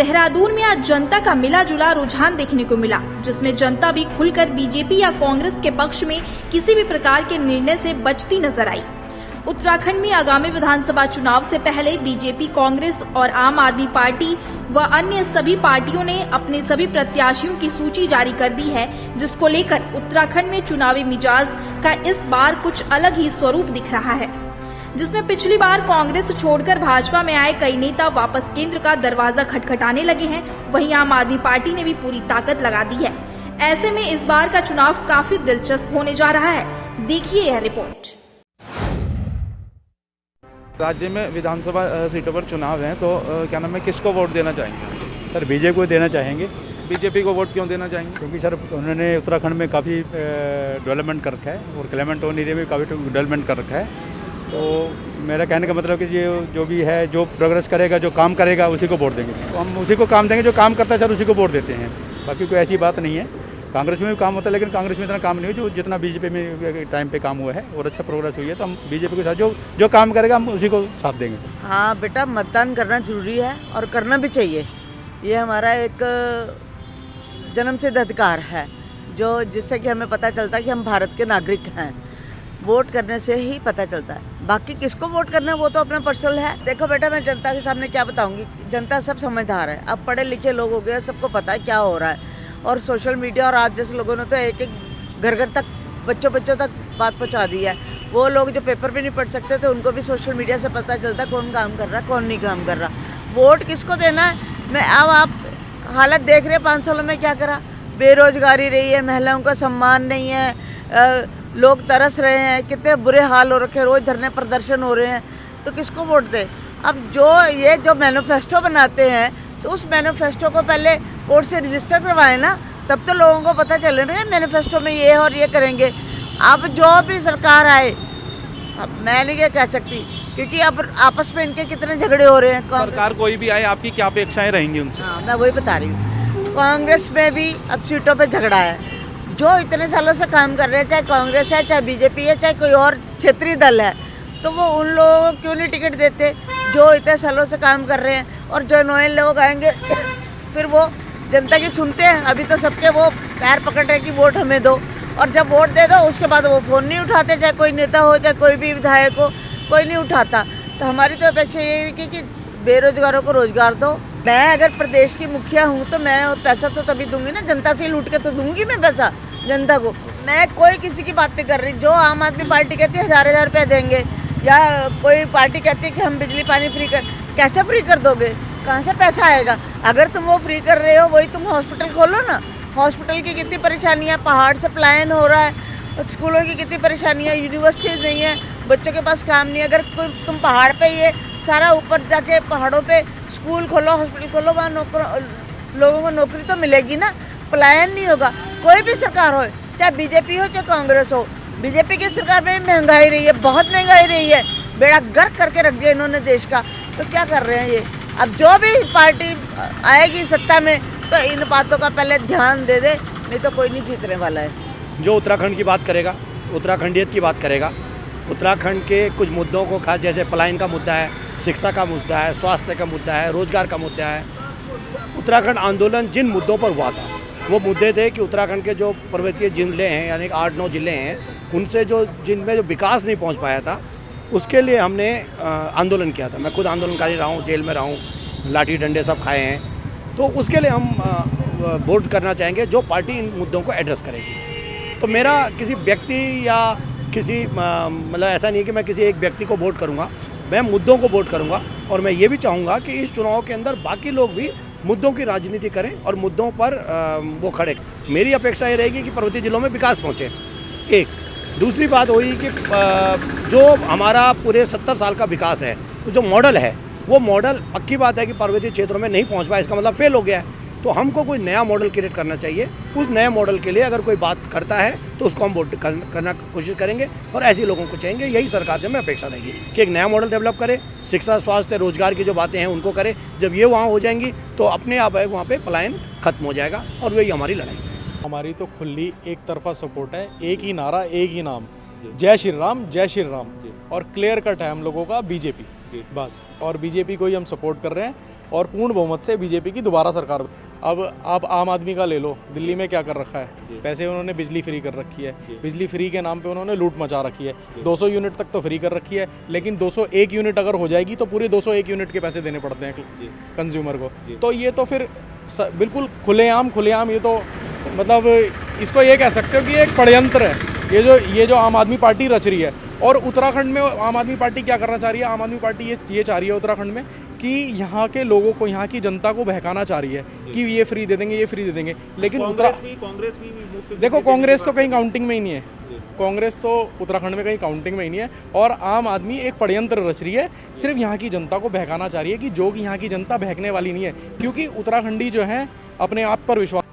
देहरादून में आज जनता का मिला जुला रुझान देखने को मिला, जिसमें जनता भी खुलकर बीजेपी या कांग्रेस के पक्ष में किसी भी प्रकार के निर्णय से बचती नजर आई। उत्तराखंड में आगामी विधानसभा चुनाव से पहले बीजेपी, कांग्रेस और आम आदमी पार्टी व अन्य सभी पार्टियों ने अपने सभी प्रत्याशियों की सूची जारी कर दी है, जिसको लेकर उत्तराखंड में चुनावी मिजाज का इस बार कुछ अलग ही स्वरूप दिख रहा है, जिसमें पिछली बार कांग्रेस छोड़कर भाजपा में आए कई नेता वापस केंद्र का दरवाजा खटखटाने लगे हैं। वहीं आम आदमी पार्टी ने भी पूरी ताकत लगा दी है। ऐसे में इस बार का चुनाव काफी दिलचस्प होने जा रहा है। देखिए यह रिपोर्ट। राज्य में विधानसभा सीटों पर चुनाव है, तो क्या नाम है, किसको वोट देना चाहेंगे? सर बीजेपी को देना चाहेंगे। बीजेपी को वोट क्यों देना चाहेंगे? क्योंकि सर उन्होंने उत्तराखंड में काफ़ी डेवलपमेंट कर रखा है और क्लेमेंटोन एरिया में काफ़ी डेवलपमेंट कर रखा है। तो मेरा कहने का मतलब कि ये जो भी है, जो प्रोग्रेस करेगा, जो काम करेगा, उसी को वोट देंगे। तो हम उसी को काम देंगे जो काम करता है, सर उसी को वोट देते हैं। बाकी कोई ऐसी बात नहीं है। कांग्रेस में भी काम होता है, लेकिन कांग्रेस में इतना काम नहीं हुआ जितना बीजेपी में टाइम पे काम हुआ है और अच्छा प्रोग्रेस हुई है। तो हम बीजेपी के साथ जो काम करेगा हम उसी को साथ देंगे सर। हाँ बेटा, मतदान करना जरूरी है और करना भी चाहिए। ये हमारा एक जन्मसिद्ध अधिकार है, जो जिससे कि हमें पता चलता है कि हम भारत के नागरिक हैं। वोट करने से ही पता चलता है। बाकी किसको वोट करना है वो तो अपना पर्सनल है। देखो बेटा, मैं जनता के सामने क्या बताऊंगी। जनता सब समझदार है, अब पढ़े लिखे लोग हो गए, सबको पता है क्या हो रहा है। और सोशल मीडिया और आप जैसे लोगों ने तो एक एक घर घर तक, बच्चों तक बात पहुंचा दी है। वो लोग जो पेपर भी नहीं पढ़ सकते थे, उनको भी सोशल मीडिया से पता चलता है कौन काम कर रहा है, कौन नहीं काम कर रहा। वोट किसको देना है, मैं अब आप हालत देख रहे हैं 5 सालों में क्या करा। बेरोजगारी रही है, महिलाओं का सम्मान नहीं है, लोग तरस रहे हैं, कितने बुरे हाल हो रखे, रोज धरने प्रदर्शन हो रहे हैं। तो किसको वोट दे? अब जो मैनिफेस्टो बनाते हैं, तो उस मैनिफेस्टो को पहले कोर्ट से रजिस्टर करवाएं ना, तब तो लोगों को पता चले ना मैनिफेस्टो में ये और ये करेंगे। अब जो भी सरकार आए, अब मैं नहीं कह सकती, क्योंकि अब आपस में इनके कितने झगड़े हो रहे हैं। सरकार कोई भी आए, आपकी क्या अपेक्षाएं रहेंगी उनसे? हाँ, मैं वही बता रही हूँ। कांग्रेस में भी अब सीटों पर झगड़ा है। जो इतने सालों से काम कर रहे हैं, चाहे कांग्रेस है, चाहे बीजेपी है, चाहे कोई और क्षेत्रीय दल है, तो वो उन लोगों को क्यों नहीं टिकट देते जो इतने सालों से काम कर रहे हैं। और जो नए लोग आएंगे फिर वो जनता की सुनते हैं। अभी तो सबके वो पैर पकड़ रहे कि वोट हमें दो, और जब वोट दे दो उसके बाद वो फ़ोन नहीं उठाते, चाहे कोई नेता हो, चाहे कोई भी विधायक हो, कोई नहीं उठाता। तो हमारी तो अपेक्षा ये है कि बेरोजगारों को रोजगार दो। मैं अगर प्रदेश की मुखिया हूँ तो मैं पैसा तो तभी दूंगी ना, जनता से लूट के तो दूंगी मैं पैसा जनता को। मैं कोई किसी की बात नहीं कर रही। जो आम आदमी पार्टी कहती है 1000 रुपये देंगे, या कोई पार्टी कहती है कि हम बिजली पानी फ्री कर, कैसे फ्री कर दोगे? कहाँ से पैसा आएगा? अगर तुम वो फ्री कर रहे हो, वही तुम हॉस्पिटल खोलो ना। हॉस्पिटल की कितनी परेशानियाँ, पहाड़ से पलायन हो रहा है, स्कूलों की कितनी परेशानियाँ, यूनिवर्सिटीज़ नहीं है, बच्चों के पास काम नहीं है। अगर कोई तुम पहाड़ पे ये सारा ऊपर जाके पहाड़ों पे स्कूल खोलो, हॉस्पिटल खोलो, वहाँ लोगों को नौकरी तो मिलेगी ना, पलायन नहीं होगा। कोई भी सरकार हो, चाहे बीजेपी हो चाहे कांग्रेस हो, बीजेपी की सरकार में महंगाई रही है, बहुत महंगाई रही है, बेड़ा गर्क करके रख दिया इन्होंने देश का। तो क्या कर रहे हैं ये? अब जो भी पार्टी आएगी सत्ता में, तो इन बातों का पहले ध्यान दे दे, नहीं तो कोई नहीं जीतने वाला है। जो उत्तराखंड की बात करेगा, उत्तराखंडियत की बात करेगा, उत्तराखंड के कुछ मुद्दों को खास, जैसे पलायन का मुद्दा है, शिक्षा का मुद्दा है, स्वास्थ्य का मुद्दा है, रोजगार का मुद्दा है। उत्तराखंड आंदोलन जिन मुद्दों पर हुआ था, वो मुद्दे थे कि उत्तराखंड के जो पर्वतीय जिले हैं, यानी 8-9 जिले हैं, उनसे जिनमें जो विकास नहीं पहुंच पाया था, उसके लिए हमने आंदोलन किया था। मैं खुद आंदोलनकारी रहा हूँ, जेल में रहा हूँ, लाठी डंडे सब खाए हैं। तो उसके लिए हम वोट करना चाहेंगे जो पार्टी इन मुद्दों को एड्रेस करेगी। तो मेरा किसी व्यक्ति या किसी मतलब ऐसा नहीं कि मैं किसी एक व्यक्ति को वोट करूँगा, मैं मुद्दों को वोट करूँगा। और मैं ये भी चाहूँगा कि इस चुनाव के अंदर बाकी लोग भी मुद्दों की राजनीति करें और मुद्दों पर वो खड़े। मेरी अपेक्षा ये रहेगी कि पर्वतीय जिलों में विकास पहुँचे। एक दूसरी बात हुई कि जो हमारा पूरे 70 साल का विकास है, तो जो मॉडल है, वो मॉडल पक्की बात है कि पर्वतीय क्षेत्रों में नहीं पहुँच पाया, इसका मतलब फेल हो गया है। तो हमको कोई नया मॉडल क्रिएट करना चाहिए। उस नए मॉडल के लिए अगर कोई बात करता है तो उसको हम वोट करना कोशिश करेंगे, और ऐसे लोगों को चाहेंगे। यही सरकार से मैं अपेक्षा रहेगी कि एक नया मॉडल डेवलप करे, शिक्षा, स्वास्थ्य, रोजगार की जो बातें हैं उनको करे। जब ये वहाँ हो जाएंगी तो अपने आप वहाँ पे पलायन खत्म हो जाएगा, और वही हमारी लड़ाई है। हमारी तो खुली एक तरफा सपोर्ट है, एक ही नारा, एक ही नाम, जय श्री राम, जय श्री राम। और क्लियर कट है हम लोगों का बीजेपी, बस। और बीजेपी को ही हम सपोर्ट कर रहे हैं। और पूर्ण बहुमत से बीजेपी की दोबारा सरकार। अब आप आम आदमी का ले लो, दिल्ली में क्या कर रखा है, पैसे उन्होंने बिजली फ्री कर रखी है, बिजली फ्री के नाम पे उन्होंने लूट मचा रखी है। 200 यूनिट तक तो फ्री कर रखी है, लेकिन 201 यूनिट अगर हो जाएगी तो पूरे 201 यूनिट के पैसे देने पड़ते हैं कंज्यूमर को। तो ये तो फिर बिल्कुल खुलेआम ये तो मतलब इसको ये कह सकते हो कि एक षड्यंत्र है ये जो आम आदमी पार्टी रच रही है। और उत्तराखंड में आम आदमी पार्टी क्या करना चाह रही है, आम आदमी पार्टी ये चाह रही है उत्तराखंड में कि यहाँ के लोगों को, यहाँ की जनता को बहकाना चाह रही है कि ये फ्री दे देंगे, लेकिन कांग्रेस भी देखो कांग्रेस तो कहीं काउंटिंग में ही नहीं है, कांग्रेस तो उत्तराखंड में कहीं काउंटिंग में ही नहीं है। और आम आदमी एक षड्यंत्र रच रही है, सिर्फ यहाँ की जनता को बहकाना चाह रही है कि जो कि यहाँ की जनता बहकने वाली नहीं है, क्योंकि उत्तराखंडी जो है अपने आप पर विश्वास